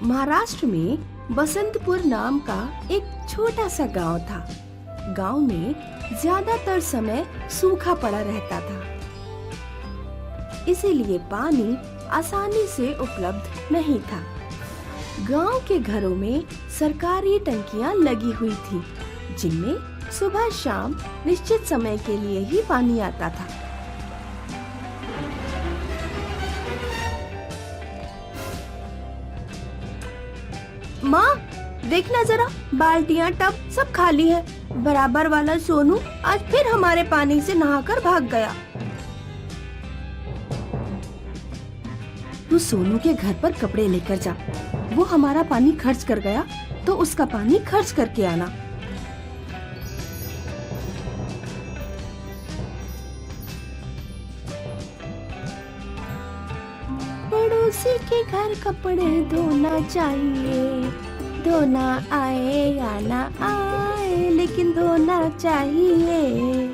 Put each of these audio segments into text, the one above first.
महाराष्ट्र में बसंतपुर नाम का एक छोटा सा गांव था। गांव में ज्यादातर समय सूखा पड़ा रहता था, इसीलिए पानी आसानी से उपलब्ध नहीं था। गांव के घरों में सरकारी टंकियां लगी हुई थी, जिनमें सुबह शाम निश्चित समय के लिए ही पानी आता था। माँ, देखना जरा, बाल्टियां टब सब खाली है। बराबर वाला सोनू आज फिर हमारे पानी से नहाकर भाग गया। तू सोनू के घर पर कपड़े लेकर जा। वो हमारा पानी खर्च कर गया तो उसका पानी खर्च करके आना। पड़ोसी के घर कपड़े धोना चाहिए, धोना आए या ना आए, लेकिन धोना चाहिए।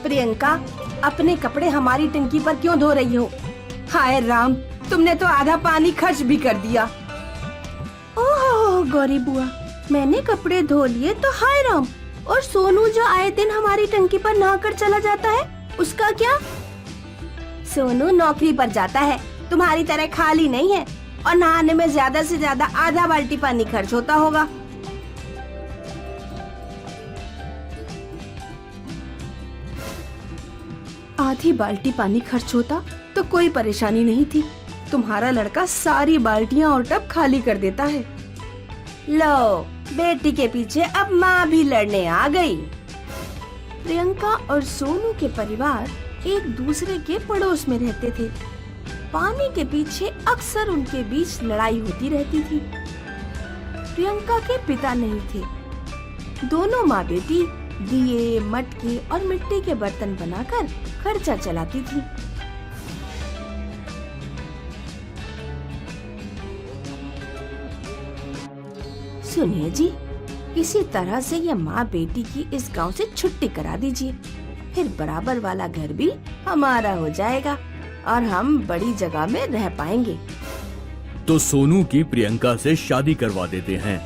प्रियंका, अपने कपड़े हमारी टंकी पर क्यों धो रही हो? हाय राम, तुमने तो आधा पानी खर्च भी कर दिया। ओह गौरी बुआ, मैंने कपड़े धो लिए तो हाय राम। और सोनू जो आए दिन हमारी टंकी पर नहाकर चला जाता है, उसका क्या? सोनू नौकरी पर जाता है, तुम्हारी तरह खाली नहीं है, और नहाने में ज्यादा से ज्यादा आधा बाल्टी पानी खर्च होता होगा। आधी बाल्टी पानी खर्च होता तो कोई परेशानी नहीं थी। तुम्हारा लड़का सारी बाल्टियां और टब खाली कर देता है। लो, बेटी के पीछे अब माँ भी लड़ने आ गई। प्रियंका और सोनू के परिवार एक दूसरे के पड़ोस में रहते थे। पानी के पीछे अक्सर उनके बीच लड़ाई होती रहती थी। प्रियंका के पिता नहीं थे। दोनों माँ बेटी दिए, मटके और मिट्टी के बर्तन बनाकर खर्चा चलाती थी। सुनिए जी, किसी तरह से ये माँ बेटी की इस गांव से छुट्टी करा दीजिए, फिर बराबर वाला घर भी हमारा हो जाएगा और हम बड़ी जगह में रह पाएंगे। तो सोनू की प्रियंका से शादी करवा देते हैं।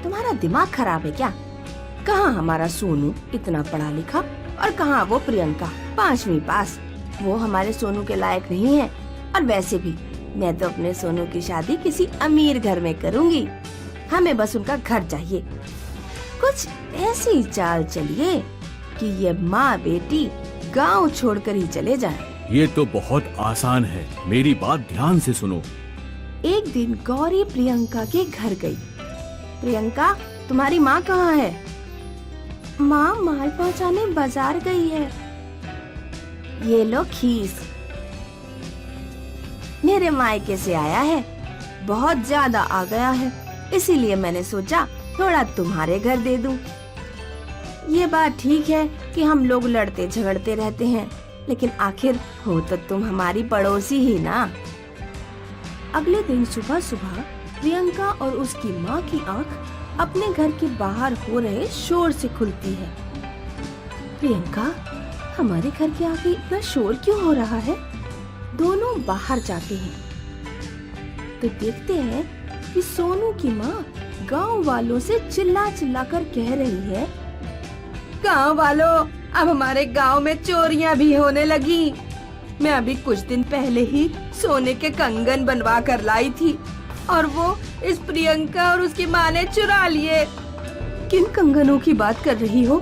तुम्हारा दिमाग खराब है क्या? कहाँ हमारा सोनू इतना पढ़ा लिखा और कहाँ वो प्रियंका 5वीं पास। वो हमारे सोनू के लायक नहीं है। और वैसे भी मैं तो अपने सोनू की शादी किसी अमीर घर में करूँगी। हमें बस उनका घर चाहिए। कुछ ऐसी चाल चलिए कि ये माँ बेटी गांव छोड़कर ही चले जाएं। ये तो बहुत आसान है, मेरी बात ध्यान से सुनो। एक दिन गौरी प्रियंका के घर गई। प्रियंका, तुम्हारी माँ कहाँ है? माँ माल पहुँचाने बाजार गई है। ये लो खीस, मेरे मायके से आया है, बहुत ज्यादा आ गया है, इसीलिए मैंने सोचा थोड़ा तुम्हारे घर दे दूं। ये बात ठीक है कि हम लोग लड़ते झगड़ते रहते हैं, लेकिन आखिर हो तो तुम हमारी पड़ोसी ही ना। अगले दिन सुबह सुबह प्रियंका और उसकी माँ की आंख अपने घर के बाहर हो रहे शोर से खुलती है। प्रियंका, हमारे घर के आगे इतना शोर क्यों हो रहा है? दोनों बाहर जाते हैं तो देखते हैं कि सोनू की माँ गांव वालों से चिल्ला चिल्ला कर कह रही है, गांव वालों, अब हमारे गांव में चोरियां भी होने लगी। मैं अभी कुछ दिन पहले ही सोने के कंगन बनवा कर लाई थी और वो इस प्रियंका और उसकी माँ ने चुरा लिए। किन कंगनों की बात कर रही हो?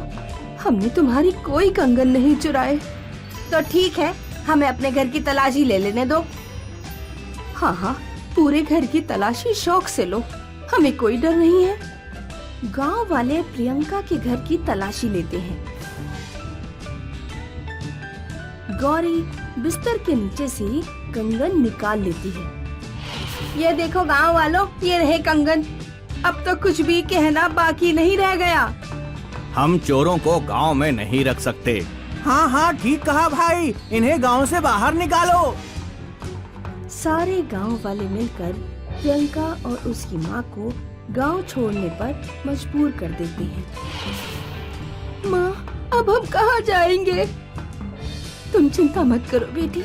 हमने तुम्हारी कोई कंगन नहीं चुराए। तो ठीक है, हमें अपने घर की तलाशी ले लेने दो। हाँ हाँ, पूरे घर की तलाशी शौक से लो, हमें कोई डर नहीं है। गांव वाले प्रियंका के घर की तलाशी लेते हैं। गौरी बिस्तर के नीचे से कंगन निकाल लेती है। ये देखो गांव वालों, ये रहे कंगन। अब तो कुछ भी कहना बाकी नहीं रह गया। हम चोरों को गांव में नहीं रख सकते। हाँ हाँ, ठीक कहा भाई, इन्हें गांव से बाहर निकालो। सारे गांव वाले मिलकर प्रियंका और उसकी माँ को गांव छोड़ने पर मजबूर कर देते हैं। माँ, अब हम कहाँ जाएंगे? तुम चिंता मत करो बेटी,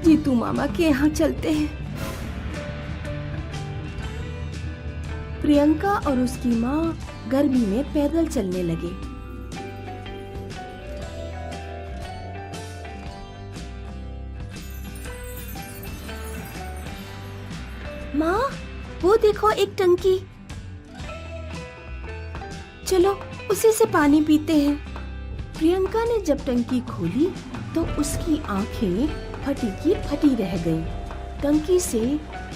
जीतू मामा के यहाँ चलते हैं। प्रियंका और उसकी माँ गर्मी में पैदल चलने लगे। माँ, वो देखो एक टंकी। चलो उसी से पानी पीते हैं। प्रियंका ने जब टंकी खोली तो उसकी आंखें फटी की फटी रह गईं। टंकी से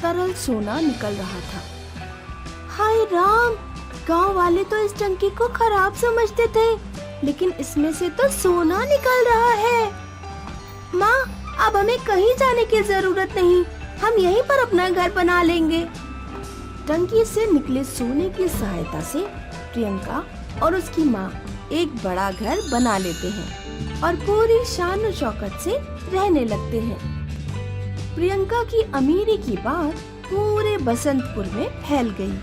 तरल सोना निकल रहा था। हाय राम, गांव वाले तो इस टंकी को खराब समझते थे, लेकिन इसमें से तो सोना निकल रहा है। माँ, अब हमें कहीं जाने की जरूरत नहीं, हम यहीं पर अपना घर बना लेंगे। टंकी से निकले सोने की सहायता से प्रियंका और उसकी माँ एक बड़ा घर बना लेते हैं और पूरी शान शौकत से रहने लगते हैं। प्रियंका की अमीरी की बात पूरे बसंतपुर में फैल गई।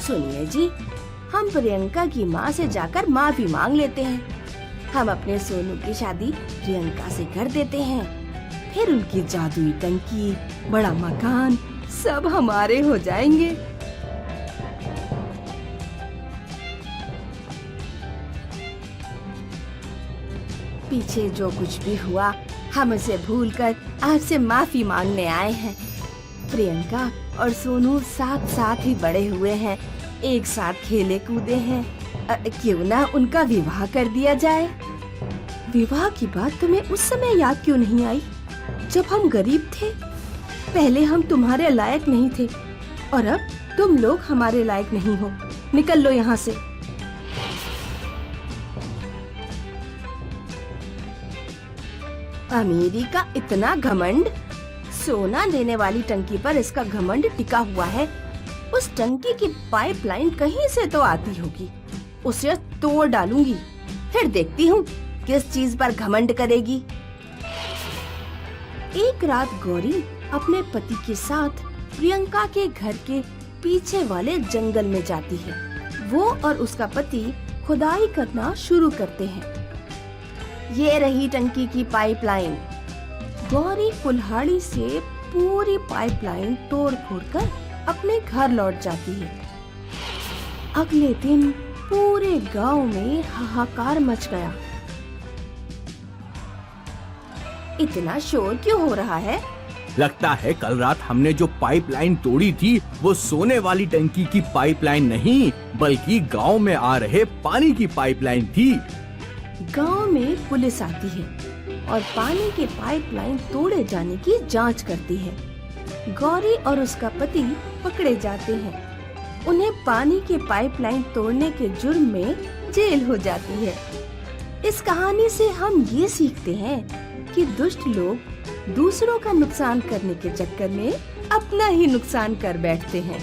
सुनिए जी, हम प्रियंका की माँ से जाकर माफी मांग लेते हैं। हम अपने सोनू की शादी प्रियंका से कर देते हैं, फिर उनकी जादुई टंकी, बड़ा मकान सब हमारे हो जाएंगे। पीछे जो कुछ भी हुआ हम उसे भूलकर आपसे माफी मांगने आए हैं। प्रियंका और सोनू साथ साथ ही बड़े हुए हैं, एक साथ खेले कूदे हैं। क्यों ना उनका विवाह कर दिया जाए। विवाह की बात तुम्हें उस समय याद क्यों नहीं आई, जब हम गरीब थे? पहले हम तुम्हारे लायक नहीं थे और अब तुम लोग हमारे लायक नहीं हो। निकल लो यहाँ से। अमीरी का इतना घमंड, सोना देने वाली टंकी पर इसका घमंड टिका हुआ है। उस टंकी की पाइपलाइन कहीं से तो आती होगी, उसे तोड़ डालूंगी, फिर देखती हूँ किस चीज पर घमंड करेगी। एक रात गौरी अपने पति के साथ प्रियंका के घर के पीछे वाले जंगल में जाती है। वो और उसका पति खुदाई करना शुरू करते हैं। ये रही टंकी की पाइपलाइन। गौरी कुल्हाड़ी से पूरी पाइपलाइन तोड़ फोड़ कर अपने घर लौट जाती है। अगले दिन पूरे गांव में हाहाकार मच गया। इतना शोर क्यों हो रहा है? लगता है कल रात हमने जो पाइपलाइन तोड़ी थी वो सोने वाली टंकी की पाइपलाइन नहीं, बल्कि गांव में आ रहे पानी की पाइपलाइन थी। गांव में पुलिस आती है और पानी के पाइपलाइन तोड़े जाने की जांच करती है। गौरी और उसका पति पकड़े जाते हैं। उन्हें पानी के पाइपलाइन तोड़ने के जुर्म में जेल हो जाती है। इस कहानी से हम ये सीखते हैं कि दुष्ट लोग दूसरों का नुकसान करने के चक्कर में अपना ही नुकसान कर बैठते हैं।